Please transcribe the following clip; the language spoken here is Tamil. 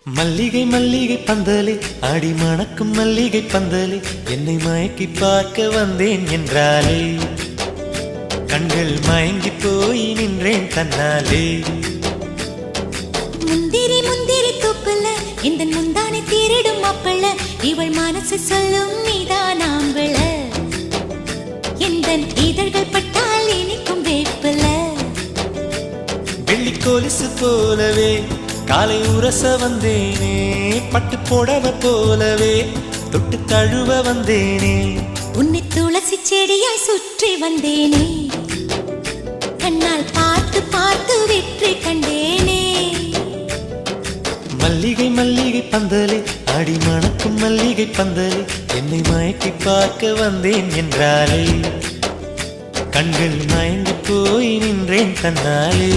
மல்லிகை மல்லிகை பந்தலே ஆடி மணக்கும் மல்லிகை பந்தலே என்னை மயக்கி பார்க்க வந்தேன் என்றாலே கண்கள் மயங்கி போய் நின்றேன் தன்னாலே. முந்திரி முந்திரி தூப்புல இந்த முந்தானை தேரிடும் மாப்பிள்ள இவள் மனசு சொல்லும் நீதான் ஆம்பள எந்த இதழ்கள் பட்டால் இனிக்கும் வேப்பில வெள்ளி கொலுசு போலவே காலை உரச வந்தேனே பட்டு போடவ போலவே தொட்டு தழுவ வந்தேனே உன்னை துளசி செடியாய் சுற்றி வந்தேனே கண்ணால் பார்த்து பார்த்து வெற்றி கண்டேனே. மல்லிகை மல்லிகை பந்தலே ஆடி மணக்கும் மல்லிகை பந்தலே என்னை மயக்கி பார்க்க வந்தேன் என்றாலே கண்கள் மயங்கி போய் நின்றேன் தன்னாலே.